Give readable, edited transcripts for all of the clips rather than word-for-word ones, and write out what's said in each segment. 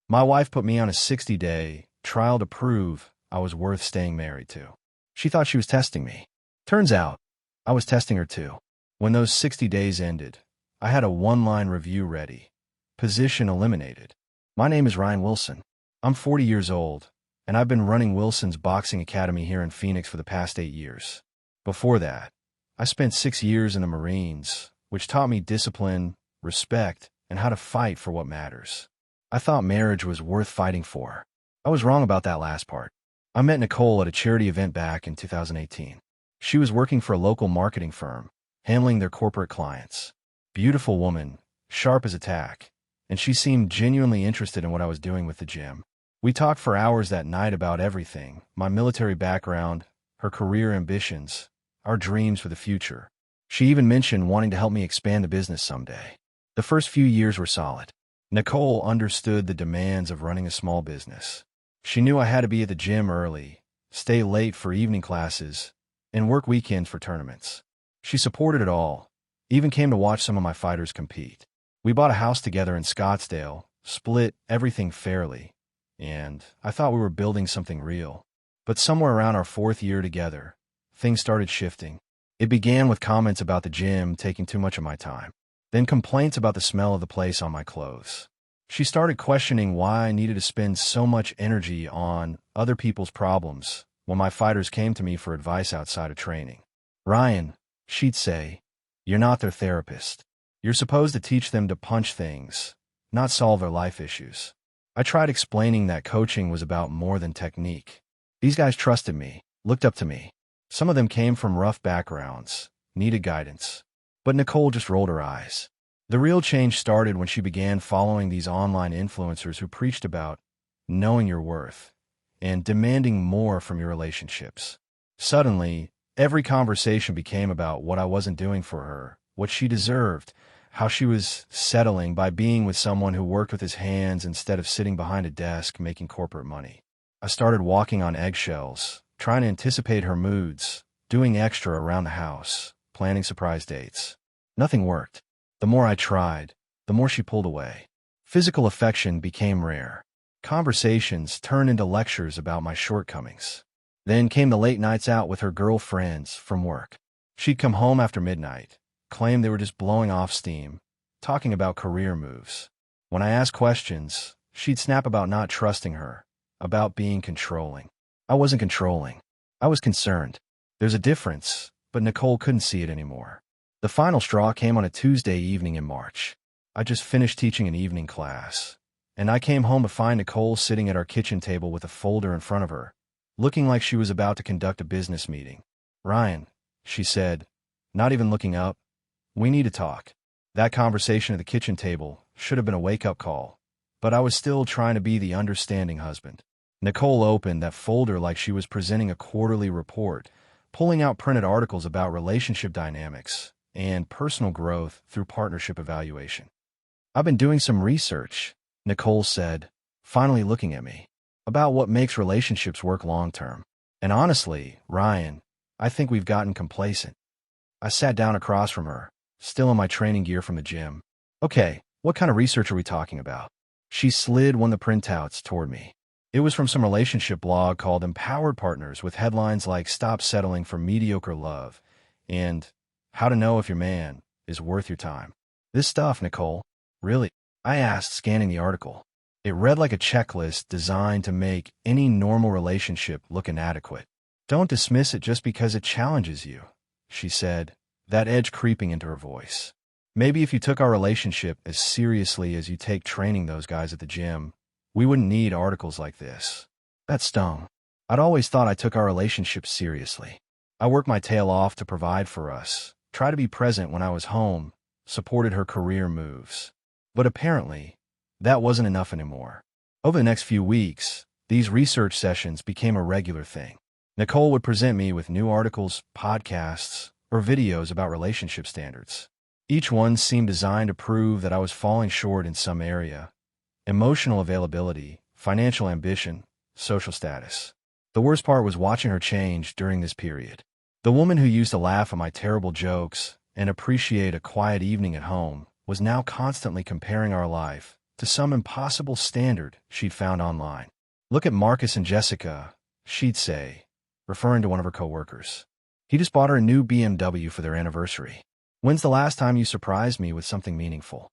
My wife put me on a 60-day trial to prove I was worth staying married to. She thought she was testing me. Turns out, I was testing her too. When those 60 days ended, I had a one-line review ready. Position eliminated. My name is Ryan Wilson. I'm 40 years old, and I've been running Wilson's Boxing Academy here in Phoenix for the past 8 years. Before that, I spent 6 years in the Marines, which taught me discipline, respect, and how to fight for what matters. I thought marriage was worth fighting for. I was wrong about that last part. I met Nicole at a charity event back in 2018. She was working for a local marketing firm, handling their corporate clients. Beautiful woman, sharp as a tack, and she seemed genuinely interested in what I was doing with the gym. We talked for hours that night about everything: my military background, her career ambitions, our dreams for the future. She even mentioned wanting to help me expand the business someday. The first few years were solid. Nicole understood the demands of running a small business. She knew I had to be at the gym early, stay late for evening classes, and work weekends for tournaments. She supported it all, even came to watch some of my fighters compete. We bought a house together in Scottsdale, split everything fairly, and I thought we were building something real. But somewhere around our 4th year together, things started shifting. It began with comments about the gym taking too much of my time, then complaints about the smell of the place on my clothes. She started questioning why I needed to spend so much energy on other people's problems when my fighters came to me for advice outside of training. "Ryan," she'd say, "you're not their therapist. You're supposed to teach them to punch things, not solve their life issues." I tried explaining that coaching was about more than technique. These guys trusted me, looked up to me. Some of them came from rough backgrounds, needed guidance. But Nicole just rolled her eyes. The real change started when she began following these online influencers who preached about knowing your worth and demanding more from your relationships. Suddenly, every conversation became about what I wasn't doing for her, what she deserved, how she was settling by being with someone who worked with his hands instead of sitting behind a desk making corporate money. I started walking on eggshells, trying to anticipate her moods, doing extra around the house, planning surprise dates. Nothing worked. The more I tried, the more she pulled away. Physical affection became rare. Conversations turned into lectures about my shortcomings. Then came the late nights out with her girlfriends from work. She'd come home after midnight, claim they were just blowing off steam, talking about career moves. When I asked questions, she'd snap about not trusting her, about being controlling. I wasn't controlling. I was concerned. There's a difference, but Nicole couldn't see it anymore. The final straw came on a Tuesday evening in March. I just finished teaching an evening class, and I came home to find Nicole sitting at our kitchen table with a folder in front of her, looking like she was about to conduct a business meeting. "Ryan," she said, not even looking up, "we need to talk." That conversation at the kitchen table should have been a wake-up call, but I was still trying to be the understanding husband. Nicole opened that folder like she was presenting a quarterly report, pulling out printed articles about relationship dynamics and personal growth through partnership evaluation. "I've been doing some research," Nicole said, finally looking at me, "about what makes relationships work long-term. And honestly, Ryan, I think we've gotten complacent." I sat down across from her, still in my training gear from the gym. "Okay, what kind of research are we talking about?" She slid one of the printouts toward me. It was from some relationship blog called Empowered Partners, with headlines like "Stop Settling for Mediocre Love" and "How to Know If Your Man Is Worth Your Time." "This stuff, Nicole, really?" I asked, scanning the article. It read like a checklist designed to make any normal relationship look inadequate. "Don't dismiss it just because it challenges you," she said, that edge creeping into her voice. "Maybe if you took our relationship as seriously as you take training those guys at the gym, we wouldn't need articles like this." That stung. I'd always thought I took our relationship seriously. I worked my tail off to provide for us, tried to be present when I was home, supported her career moves. But apparently, that wasn't enough anymore. Over the next few weeks, these research sessions became a regular thing. Nicole would present me with new articles, podcasts, or videos about relationship standards. Each one seemed designed to prove that I was falling short in some area: emotional availability, financial ambition, social status. The worst part was watching her change during this period. The woman who used to laugh at my terrible jokes and appreciate a quiet evening at home was now constantly comparing our life to some impossible standard she'd found online. "Look at Marcus and Jessica," she'd say, referring to one of her coworkers. "He just bought her a new BMW for their anniversary. When's the last time you surprised me with something meaningful?"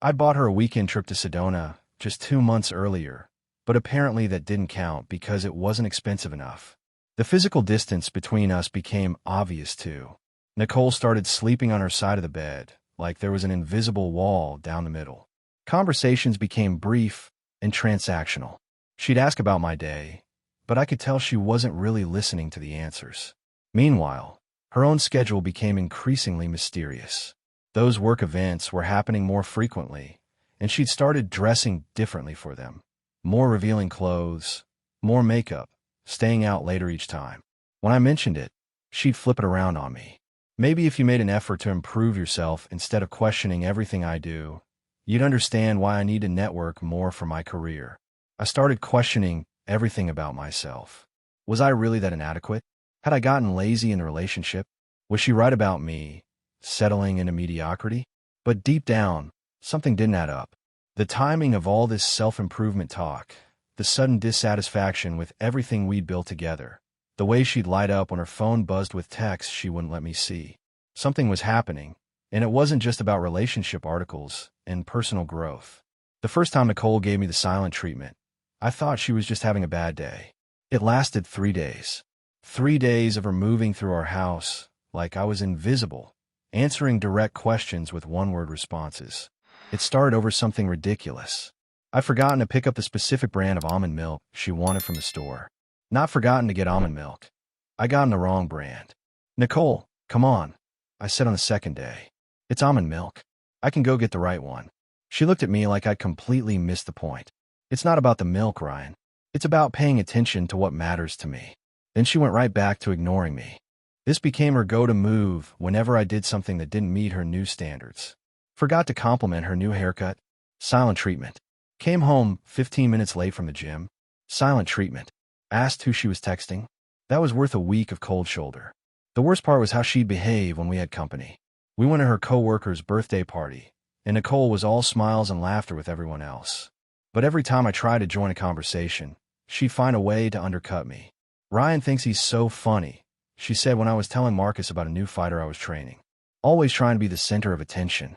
I'd bought her a weekend trip to Sedona just 2 months earlier, but apparently that didn't count because it wasn't expensive enough. The physical distance between us became obvious too. Nicole started sleeping on her side of the bed, like there was an invisible wall down the middle. Conversations became brief and transactional. She'd ask about my day, but I could tell she wasn't really listening to the answers. Meanwhile, her own schedule became increasingly mysterious. Those work events were happening more frequently, and she'd started dressing differently for them. More revealing clothes, more makeup, staying out later each time. When I mentioned it, she'd flip it around on me. "Maybe if you made an effort to improve yourself instead of questioning everything I do, you'd understand why I need to network more for my career." I started questioning everything about myself. Was I really that inadequate? Had I gotten lazy in the relationship? Was she right about me settling into mediocrity? But deep down, something didn't add up. The timing of all this self-improvement talk, the sudden dissatisfaction with everything we'd built together, the way she'd light up when her phone buzzed with texts she wouldn't let me see. Something was happening, and it wasn't just about relationship articles and personal growth. The first time Nicole gave me the silent treatment, I thought she was just having a bad day. It lasted 3 days. 3 days of her moving through our house like I was invisible, answering direct questions with one-word responses. It started over something ridiculous. I'd forgotten to pick up the specific brand of almond milk she wanted from the store. Not forgotten to get almond milk. I got the wrong brand. "Nicole, come on," I said on the second day. "It's almond milk. I can go get the right one." She looked at me like I'd completely missed the point. "It's not about the milk, Ryan. It's about paying attention to what matters to me." Then she went right back to ignoring me. This became her go-to move whenever I did something that didn't meet her new standards. Forgot to compliment her new haircut? Silent treatment. Came home 15 minutes late from the gym? Silent treatment. Asked who she was texting? That was worth a week of cold shoulder. The worst part was how she'd behave when we had company. We went to her coworker's birthday party, and Nicole was all smiles and laughter with everyone else. But every time I tried to join a conversation, she'd find a way to undercut me. "Ryan thinks he's so funny," she said when I was telling Marcus about a new fighter I was training. Always trying to be the center of attention.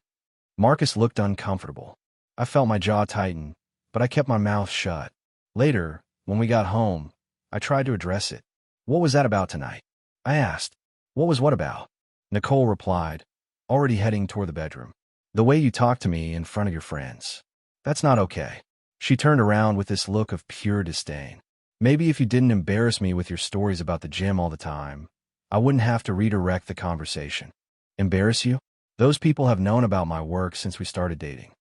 Marcus looked uncomfortable. I felt my jaw tighten, but I kept my mouth shut. Later, when we got home, I tried to address it. "What was that about tonight?" I asked. "What was what about?" Nicole replied, already heading toward the bedroom. "The way you talk to me in front of your friends. That's not okay." She turned around with this look of pure disdain. "Maybe if you didn't embarrass me with your stories about the gym all the time, I wouldn't have to redirect the conversation." "Embarrass you?" "Those people have known about my work since we started dating."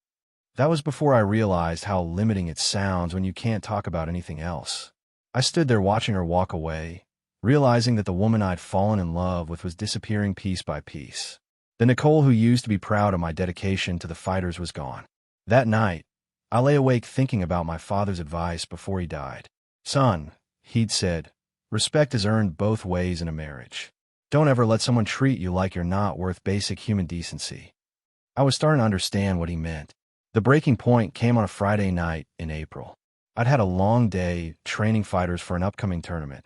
That was before I realized how limiting it sounds when you can't talk about anything else. I stood there watching her walk away, realizing that the woman I'd fallen in love with was disappearing piece by piece. The Nicole who used to be proud of my dedication to the fighters was gone. That night, I lay awake thinking about my father's advice before he died. "Son," he'd said, "respect is earned both ways in a marriage. Don't ever let someone treat you like you're not worth basic human decency." I was starting to understand what he meant. The breaking point came on a Friday night in April. I'd had a long day training fighters for an upcoming tournament,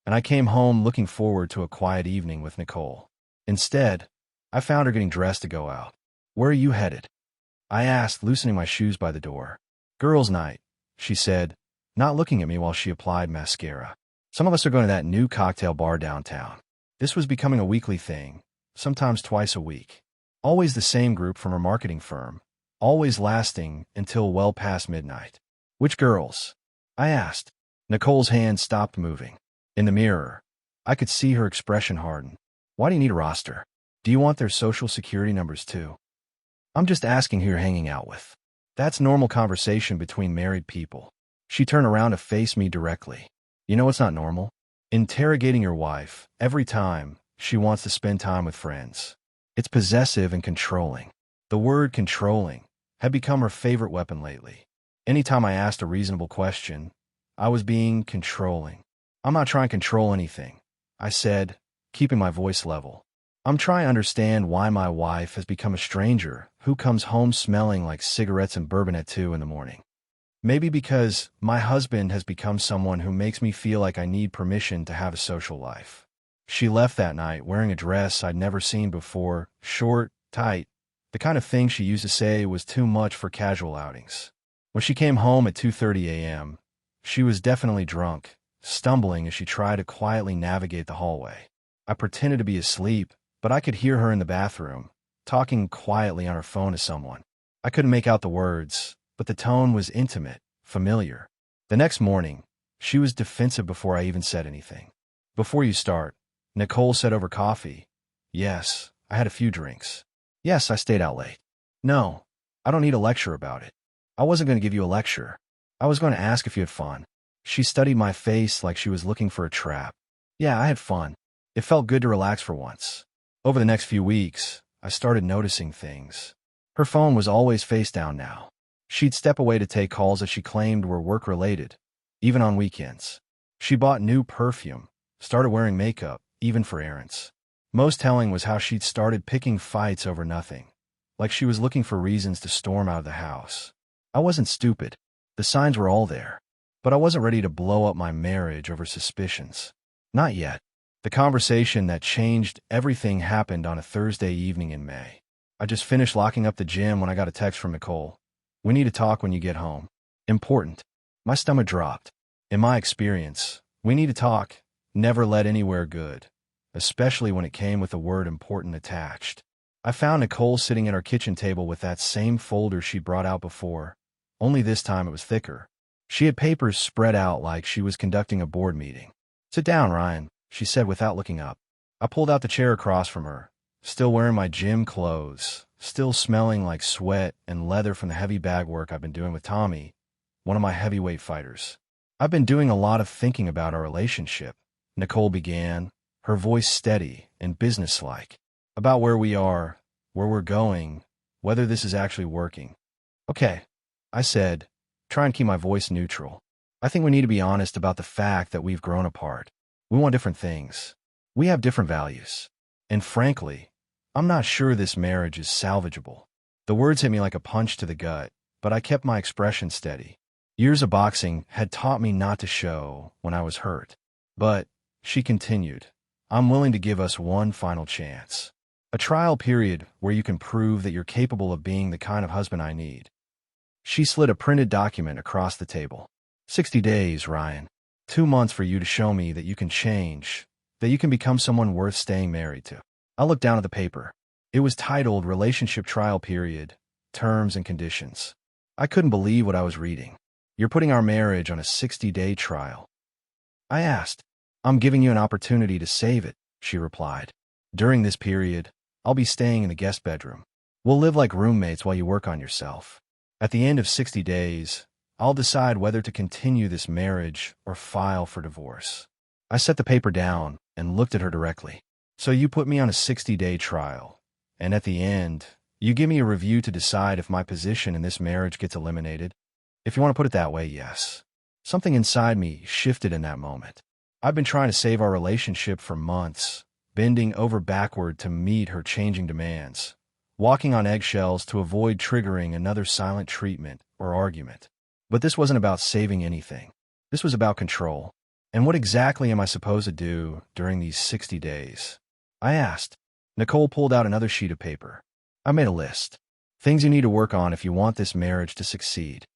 and I came home looking forward to a quiet evening with Nicole. Instead, I found her getting dressed to go out. "Where are you headed?" I asked, loosening my shoes by the door. "Girls' night," she said, not looking at me while she applied mascara. "Some of us are going to that new cocktail bar downtown." This was becoming a weekly thing, sometimes twice a week. Always the same group from her marketing firm, always lasting until well past midnight. "Which girls?" I asked. Nicole's hand stopped moving. In the mirror, I could see her expression harden. "Why do you need a roster? Do you want their social security numbers too?" "I'm just asking who you're hanging out with." That's normal conversation between married people. She turned around to face me directly. "You know what's not normal? Interrogating your wife every time she wants to spend time with friends. It's possessive and controlling." The word controlling had become her favorite weapon lately. Anytime I asked a reasonable question, I was being controlling. "I'm not trying to control anything," I said, keeping my voice level. I'm trying to understand why my wife has become a stranger who comes home smelling like cigarettes and bourbon at 2 in the morning. Maybe because my husband has become someone who makes me feel like I need permission to have a social life. She left that night wearing a dress I'd never seen before, short, tight, the kind of thing she used to say was too much for casual outings. When she came home at 2:30 a.m., she was definitely drunk, stumbling as she tried to quietly navigate the hallway. I pretended to be asleep, but I could hear her in the bathroom, talking quietly on her phone to someone. I couldn't make out the words, but the tone was intimate, familiar. The next morning, she was defensive before I even said anything. "Before you start," Nicole said over coffee. "Yes, I had a few drinks. Yes, I stayed out late. No, I don't need a lecture about it. I wasn't going to give you a lecture. I was going to ask if you had fun." She studied my face like she was looking for a trap. "Yeah, I had fun. It felt good to relax for once." Over the next few weeks, I started noticing things. Her phone was always face down now. She'd step away to take calls that she claimed were work-related, even on weekends. She bought new perfume, started wearing makeup, even for errands. Most telling was how she'd started picking fights over nothing, like she was looking for reasons to storm out of the house. I wasn't stupid. The signs were all there. But I wasn't ready to blow up my marriage over suspicions. Not yet. The conversation that changed everything happened on a Thursday evening in May. I just finished locking up the gym when I got a text from Nicole. "We need to talk when you get home." Important. My stomach dropped. In my experience, "we need to talk" never led anywhere good, especially when it came with the word important attached. I found Nicole sitting at our kitchen table with that same folder she brought out before, only this time it was thicker. She had papers spread out like she was conducting a board meeting. "Sit down, Ryan," she said without looking up. I pulled out the chair across from her, still wearing my gym clothes, still smelling like sweat and leather from the heavy bag work I've been doing with Tommy, one of my heavyweight fighters. "I've been doing a lot of thinking about our relationship," Nicole began, her voice steady and businesslike. "About where we are, where we're going, whether this is actually working." "Okay," I said, trying to keep my voice neutral. "I think we need to be honest about the fact that we've grown apart. We want different things. We have different values. And frankly, I'm not sure this marriage is salvageable." The words hit me like a punch to the gut, but I kept my expression steady. Years of boxing had taught me not to show when I was hurt. "But," she continued, "I'm willing to give us one final chance. A trial period where you can prove that you're capable of being the kind of husband I need." She slid a printed document across the table. 60 days, Ryan. 2 months for you to show me that you can change, that you can become someone worth staying married to. I looked down at the paper. It was titled Relationship Trial Period, Terms and Conditions. I couldn't believe what I was reading. "You're putting our marriage on a 60-day trial." I asked. "I'm giving you an opportunity to save it," she replied. "During this period, I'll be staying in the guest bedroom. We'll live like roommates while you work on yourself. At the end of 60 days, I'll decide whether to continue this marriage or file for divorce." I set the paper down and looked at her directly. "So you put me on a 60-day trial, and at the end, you give me a review to decide if my position in this marriage gets eliminated?" If you want to put it that way, yes. Something inside me shifted in that moment. I've been trying to save our relationship for months, bending over backward to meet her changing demands, walking on eggshells to avoid triggering another silent treatment or argument. But this wasn't about saving anything. This was about control. And what exactly am I supposed to do during these 60 days? I asked. Nicole pulled out another sheet of paper. I made a list. Things you need to work on if you want this marriage to succeed.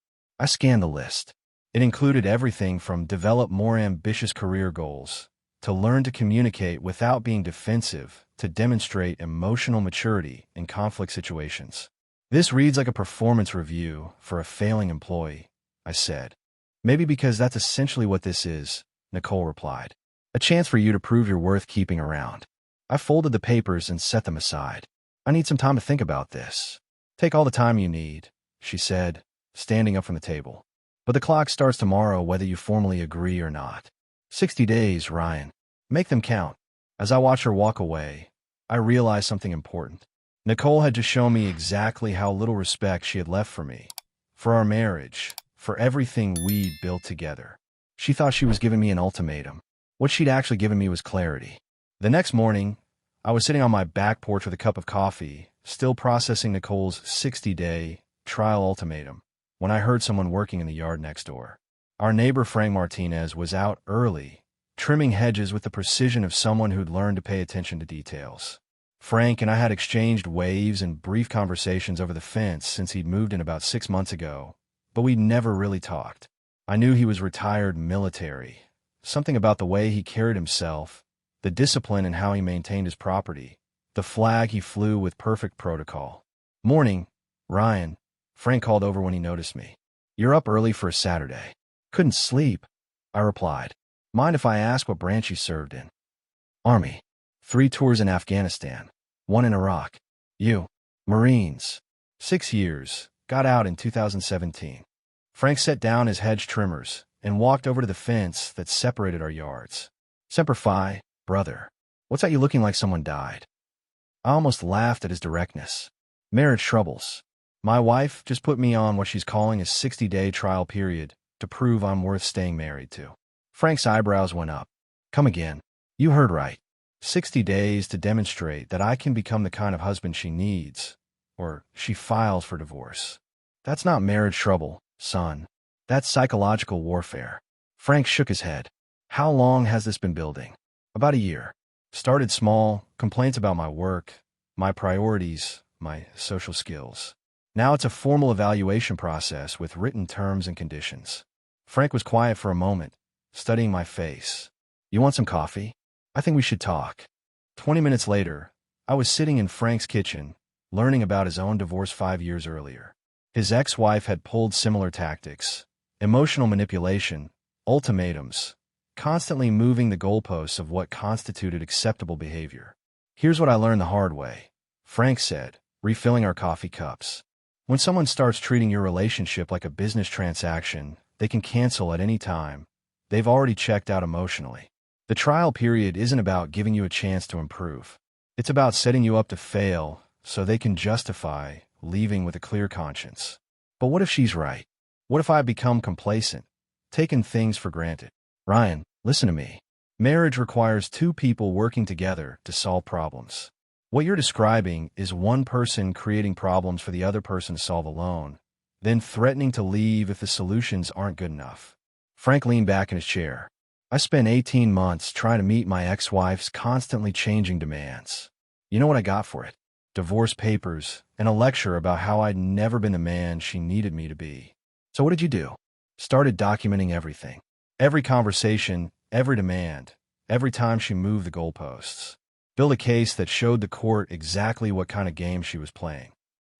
I scanned the list. It included everything from develop more ambitious career goals, to learn to communicate without being defensive, to demonstrate emotional maturity in conflict situations. "This reads like a performance review for a failing employee," I said. "Maybe because that's essentially what this is," Nicole replied. "A chance for you to prove you're worth keeping around." I folded the papers and set them aside. "I need some time to think about this." "Take all the time you need," she said, standing up from the table. "But the clock starts tomorrow whether you formally agree or not. 60 days, Ryan. Make them count." As I watched her walk away, I realized something important. Nicole had just shown me exactly how little respect she had left for me, for our marriage, for everything we'd built together. She thought she was giving me an ultimatum. What she'd actually given me was clarity. The next morning, I was sitting on my back porch with a cup of coffee, still processing Nicole's 60-day trial ultimatum, when I heard someone working in the yard next door. Our neighbor Frank Martinez was out early, trimming hedges with the precision of someone who'd learned to pay attention to details. Frank and I had exchanged waves and brief conversations over the fence since he'd moved in about 6 months ago, but we'd never really talked. I knew he was retired military. Something about the way he carried himself, the discipline in how he maintained his property, the flag he flew with perfect protocol. "Morning, Ryan," Frank called over when he noticed me. "You're up early for a Saturday." "Couldn't sleep," I replied. "Mind if I ask what branch you served in?" "Army. 3 tours in Afghanistan, 1 in Iraq." "You?" "Marines. 6 years. Got out in 2017. Frank set down his hedge trimmers and walked over to the fence that separated our yards. "Semper Fi, brother. What's that you looking like someone died?" I almost laughed at his directness. "Marriage troubles. My wife just put me on what she's calling a 60-day trial period to prove I'm worth staying married to." Frank's eyebrows went up. "Come again." "You heard right. 60 days to demonstrate that I can become the kind of husband she needs, or she files for divorce. That's not marriage trouble, son. That's psychological warfare." Frank shook his head. "How long has this been building?" "About a year. Started small, complaints about my work, my priorities, my social skills. Now it's a formal evaluation process with written terms and conditions." Frank was quiet for a moment, studying my face. "You want some coffee? I think we should talk." 20 minutes later, I was sitting in Frank's kitchen, learning about his own divorce 5 years earlier. His ex-wife had pulled similar tactics: emotional manipulation, ultimatums, constantly moving the goalposts of what constituted acceptable behavior. "Here's what I learned the hard way," Frank said, refilling our coffee cups. "When someone starts treating your relationship like a business transaction, they can cancel at any time. They've already checked out emotionally. The trial period isn't about giving you a chance to improve. It's about setting you up to fail so they can justify leaving with a clear conscience." But what if she's right? What if I become complacent, taking things for granted? "Ryan, listen to me. Marriage requires 2 people working together to solve problems. What you're describing is one person creating problems for the other person to solve alone, then threatening to leave if the solutions aren't good enough." Frank leaned back in his chair. "I spent 18 months trying to meet my ex-wife's constantly changing demands. You know what I got for it? Divorce papers and a lecture about how I'd never been the man she needed me to be. So what did you do?" "Started documenting everything. Every conversation, every demand, every time she moved the goalposts. Built a case that showed the court exactly what kind of game she was playing."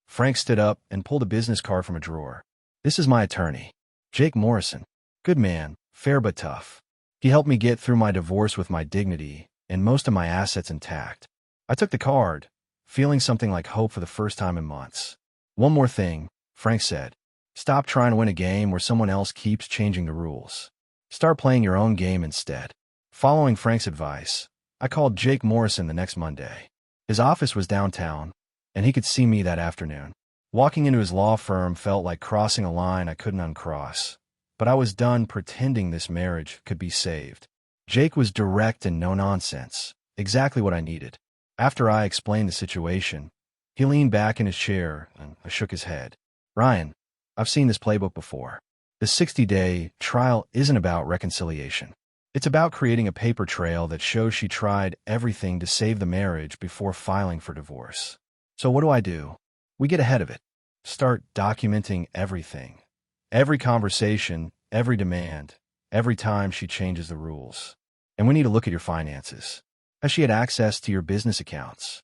Frank stood up and pulled a business card from a drawer. "This is my attorney, Jake Morrison. Good man, fair but tough. He helped me get through my divorce with my dignity and most of my assets intact." I took the card, feeling something like hope for the first time in months. "One more thing," Frank said. "Stop trying to win a game where someone else keeps changing the rules. Start playing your own game instead." Following Frank's advice, I called Jake Morrison the next Monday. His office was downtown, and he could see me that afternoon. Walking into his law firm felt like crossing a line I couldn't uncross, but I was done pretending this marriage could be saved. Jake was direct and no nonsense, exactly what I needed. After I explained the situation, he leaned back in his chair and I shook his head. "Ryan, I've seen this playbook before. The 60-day trial isn't about reconciliation. It's about creating a paper trail that shows she tried everything to save the marriage before filing for divorce. So what do? We get ahead of it. Start documenting everything. Every conversation, every demand, every time she changes the rules. And we need to look at your finances. Has she had access to your business accounts?"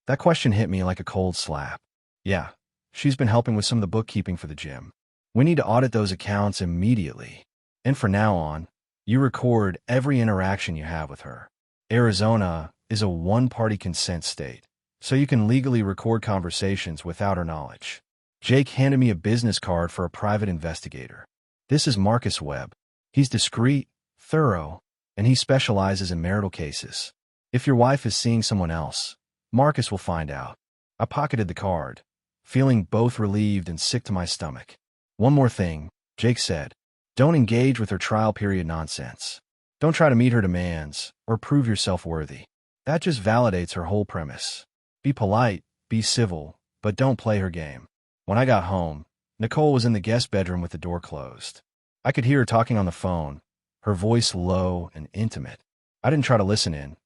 That question hit me like a cold slap. "Yeah, she's been helping with some of the bookkeeping for the gym. We need to audit those accounts immediately. And from now on, you record every interaction you have with her. Arizona is a one-party consent state, so you can legally record conversations without her knowledge." Jake handed me a business card for a private investigator. "This is Marcus Webb. He's discreet, thorough, and he specializes in marital cases. If your wife is seeing someone else, Marcus will find out." I pocketed the card, feeling both relieved and sick to my stomach. "One more thing," Jake said. "Don't engage with her trial period nonsense. Don't try to meet her demands or prove yourself worthy. That just validates her whole premise. Be polite, be civil, but don't play her game. When I got home, Nicole was in the guest bedroom with the door closed. I could hear her talking on the phone, her voice low and intimate. I didn't try to listen in.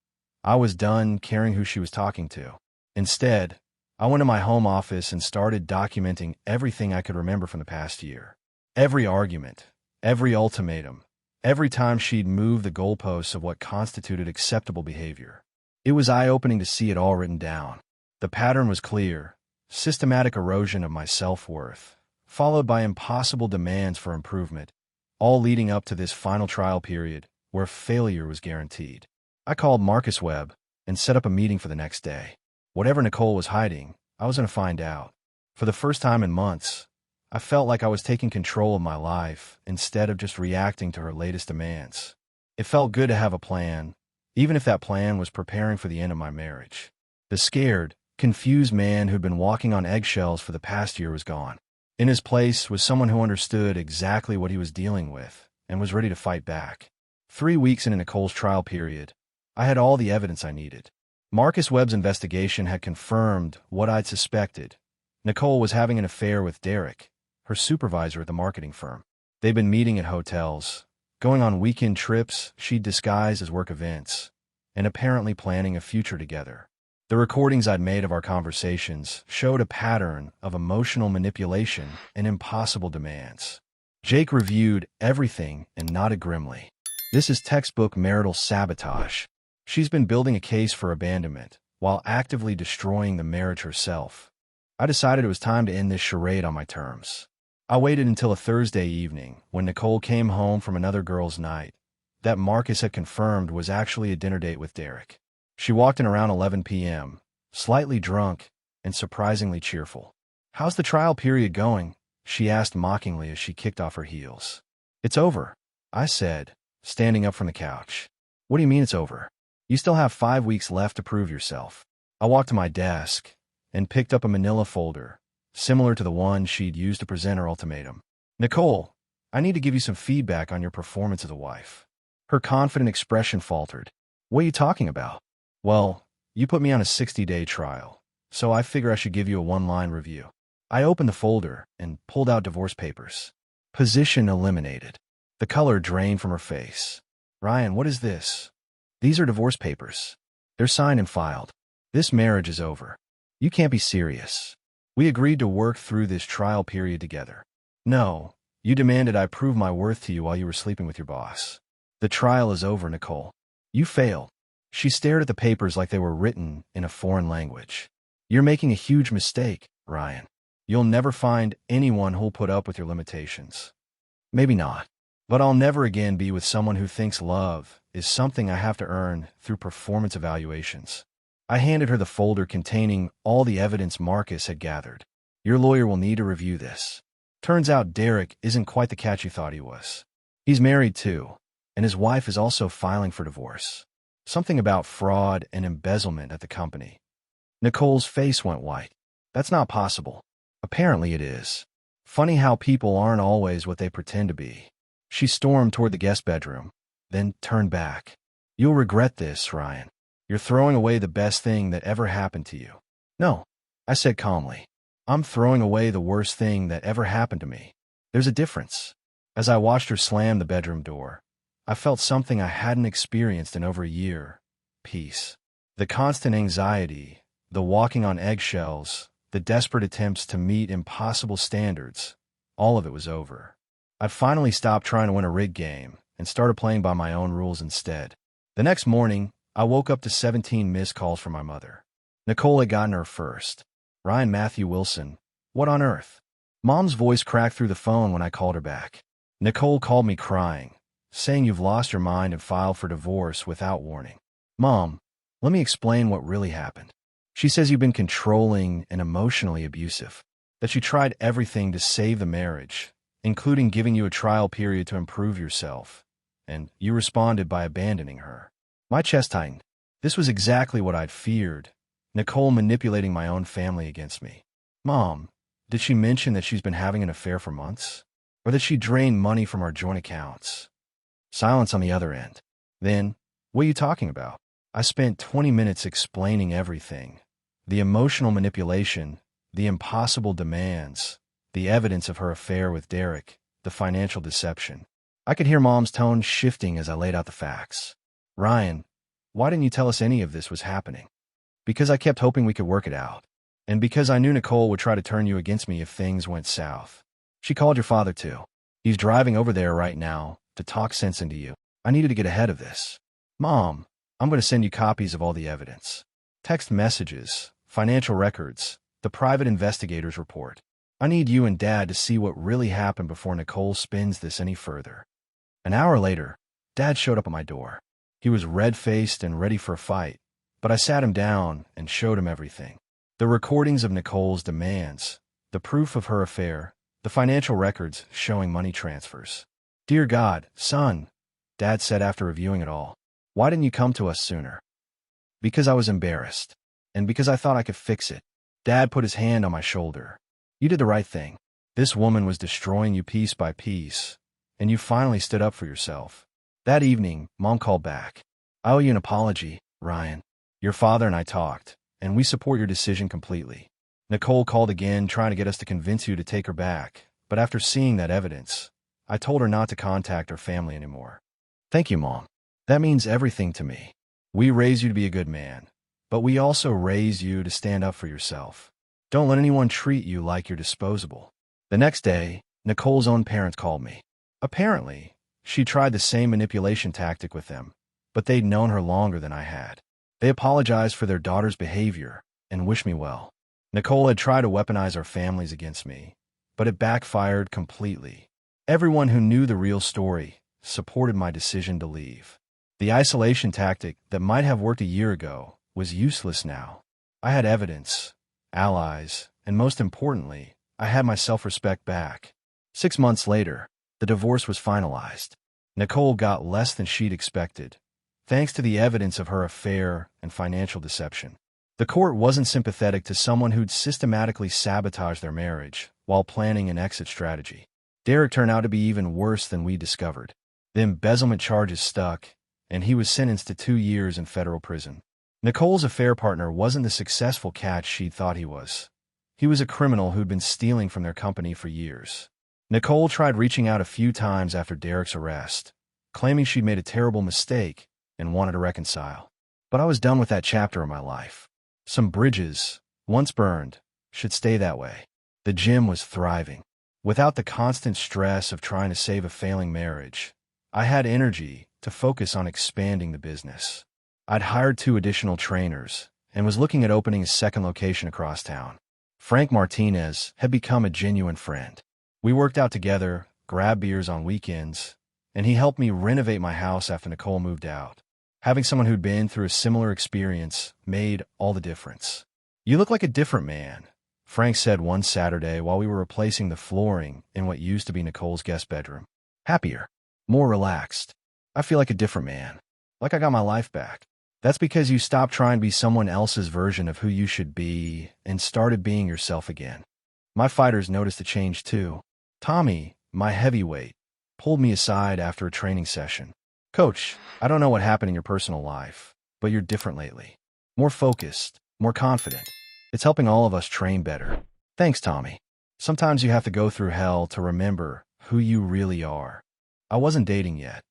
I was done caring who she was talking to. Instead, I went to my home office and started documenting everything I could remember from the past year. Every argument, every ultimatum, every time she'd moved the goalposts of what constituted acceptable behavior. It was eye-opening to see it all written down. The pattern was clear: systematic erosion of my self-worth, followed by impossible demands for improvement, all leading up to this final trial period where failure was guaranteed. I called Marcus Webb and set up a meeting for the next day. Whatever Nicole was hiding, I was going to find out. For the first time in months, I felt like I was taking control of my life instead of just reacting to her latest demands. It felt good to have a plan, even if that plan was preparing for the end of my marriage. The scared, confused man who'd been walking on eggshells for the past year was gone. In his place was someone who understood exactly what he was dealing with and was ready to fight back. 3 weeks into Nicole's trial period, I had all the evidence I needed. Marcus Webb's investigation had confirmed what I'd suspected. Nicole was having an affair with Derek, her supervisor at the marketing firm. They'd been meeting at hotels, going on weekend trips she'd disguised as work events, and apparently planning a future together. The recordings I'd made of our conversations showed a pattern of emotional manipulation and impossible demands. Jake reviewed everything and nodded grimly. This is textbook marital sabotage. She's been building a case for abandonment while actively destroying the marriage herself. I decided it was time to end this charade on my terms. I waited until a Thursday evening when Nicole came home from another girl's night that Marcus had confirmed was actually a dinner date with Derek. She walked in around 11 p.m., slightly drunk and surprisingly cheerful. "How's the trial period going?" she asked mockingly as she kicked off her heels. "It's over," I said, standing up from the couch. "What do you mean it's over? You still have 5 weeks left to prove yourself." I walked to my desk and picked up a manila folder, similar to the one she'd used to present her ultimatum. "Nicole, I need to give you some feedback on your performance as a wife." Her confident expression faltered. "What are you talking about?" "Well, you put me on a 60-day trial, so I figure I should give you a one-line review." I opened the folder and pulled out divorce papers. Position eliminated. The color drained from her face. "Ryan, what is this?" "These are divorce papers. They're signed and filed. This marriage is over. You can't be serious. We agreed to work through this trial period together." "No, you demanded I prove my worth to you while you were sleeping with your boss. The trial is over, Nicole. You failed." She stared at the papers like they were written in a foreign language. "You're making a huge mistake, Ryan. You'll never find anyone who'll put up with your limitations." "Maybe not. But I'll never again be with someone who thinks love is something I have to earn through performance evaluations." I handed her the folder containing all the evidence Marcus had gathered. "Your lawyer will need to review this. Turns out Derek isn't quite the catch you thought he was. He's married too, and his wife is also filing for divorce. Something about fraud and embezzlement at the company." Nicole's face went white. "That's not possible." "Apparently it is. Funny how people aren't always what they pretend to be." She stormed toward the guest bedroom, then turned back. "You'll regret this, Ryan. You're throwing away the best thing that ever happened to you." "No," I said calmly. "I'm throwing away the worst thing that ever happened to me. There's a difference." As I watched her slam the bedroom door, I felt something I hadn't experienced in over a year: peace. The constant anxiety, the walking on eggshells, the desperate attempts to meet impossible standards, all of it was over. I'd finally stopped trying to win a rigged game and started playing by my own rules instead. The next morning, I woke up to 17 missed calls from my mother. Nicole had gotten her first. "Ryan Matthew Wilson, what on earth?" Mom's voice cracked through the phone when I called her back. Nicole called me crying, saying you've lost your mind and filed for divorce without warning. "Mom, let me explain what really happened." She says you've been controlling and emotionally abusive, that you tried everything to save the marriage, including giving you a trial period to improve yourself, and you responded by abandoning her. My chest tightened. This was exactly what I'd feared: Nicole manipulating my own family against me. "Mom, did she mention that she's been having an affair for months? Or that she drained money from our joint accounts?" Silence on the other end. "Then, what are you talking about?" I spent 20 minutes explaining everything: the emotional manipulation, the impossible demands, the evidence of her affair with Derek, the financial deception. I could hear Mom's tone shifting as I laid out the facts. "Ryan, why didn't you tell us any of this was happening?" "Because I kept hoping we could work it out. And because I knew Nicole would try to turn you against me if things went south. She called your father too. He's driving over there right now to talk sense into you. I needed to get ahead of this." "Mom, I'm going to send you copies of all the evidence. Text messages, financial records, the private investigator's report. I need you and Dad to see what really happened before Nicole spins this any further." An hour later, Dad showed up at my door. He was red-faced and ready for a fight, but I sat him down and showed him everything. The recordings of Nicole's demands, the proof of her affair, the financial records showing money transfers. "Dear God, son," Dad said after reviewing it all, "why didn't you come to us sooner?" "Because I was embarrassed, and because I thought I could fix it." Dad put his hand on my shoulder. "You did the right thing. This woman was destroying you piece by piece, and you finally stood up for yourself." That evening, Mom called back. "I owe you an apology, Ryan. Your father and I talked, and we support your decision completely." Nicole called again, trying to get us to convince you to take her back, but after seeing that evidence, I told her not to contact her family anymore. "Thank you, Mom. That means everything to me. We raised you to be a good man, but we also raised you to stand up for yourself. Don't let anyone treat you like you're disposable." The next day, Nicole's own parents called me. Apparently, she tried the same manipulation tactic with them, but they'd known her longer than I had. They apologized for their daughter's behavior and wished me well. Nicole had tried to weaponize our families against me, but it backfired completely. Everyone who knew the real story supported my decision to leave. The isolation tactic that might have worked a year ago was useless now. I had evidence, allies, and most importantly, I had my self-respect back. 6 months later, the divorce was finalized. Nicole got less than she'd expected, thanks to the evidence of her affair and financial deception. The court wasn't sympathetic to someone who'd systematically sabotaged their marriage while planning an exit strategy. Derek turned out to be even worse than we discovered. The embezzlement charges stuck, and he was sentenced to 2 years in federal prison. Nicole's affair partner wasn't the successful catch she'd thought he was. He was a criminal who'd been stealing from their company for years. Nicole tried reaching out a few times after Derek's arrest, claiming she'd made a terrible mistake and wanted to reconcile. But I was done with that chapter of my life. Some bridges, once burned, should stay that way. The gym was thriving. Without the constant stress of trying to save a failing marriage, I had energy to focus on expanding the business. I'd hired 2 additional trainers and was looking at opening a second location across town. Frank Martinez had become a genuine friend. We worked out together, grabbed beers on weekends, and he helped me renovate my house after Nicole moved out. Having someone who'd been through a similar experience made all the difference. "You look like a different man," Frank said one Saturday while we were replacing the flooring in what used to be Nicole's guest bedroom. "Happier, more relaxed. I feel like a different man, like I got my life back." "That's because you stopped trying to be someone else's version of who you should be and started being yourself again." My fighters noticed the change too. Tommy, my heavyweight, pulled me aside after a training session. "Coach, I don't know what happened in your personal life, but you're different lately. More focused, more confident. It's helping all of us train better." "Thanks, Tommy. Sometimes you have to go through hell to remember who you really are." I wasn't dating yet.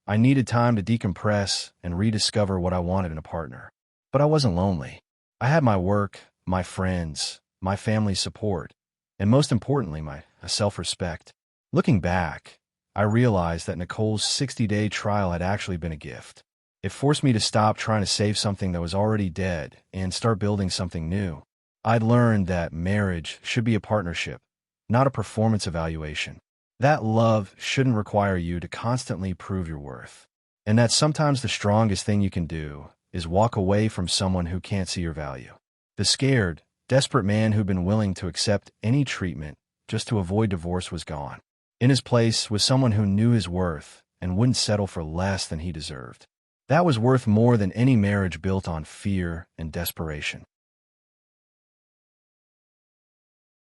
I needed time to decompress and rediscover what I wanted in a partner. But I wasn't lonely. I had my work, my friends, my family's support, and most importantly, my self-respect. Looking back, I realized that Nicole's 60-day trial had actually been a gift. It forced me to stop trying to save something that was already dead and start building something new. I'd learned that marriage should be a partnership, not a performance evaluation. That love shouldn't require you to constantly prove your worth. And that sometimes the strongest thing you can do is walk away from someone who can't see your value. The scared, desperate man who'd been willing to accept any treatment just to avoid divorce was gone. In his place was someone who knew his worth and wouldn't settle for less than he deserved. That was worth more than any marriage built on fear and desperation.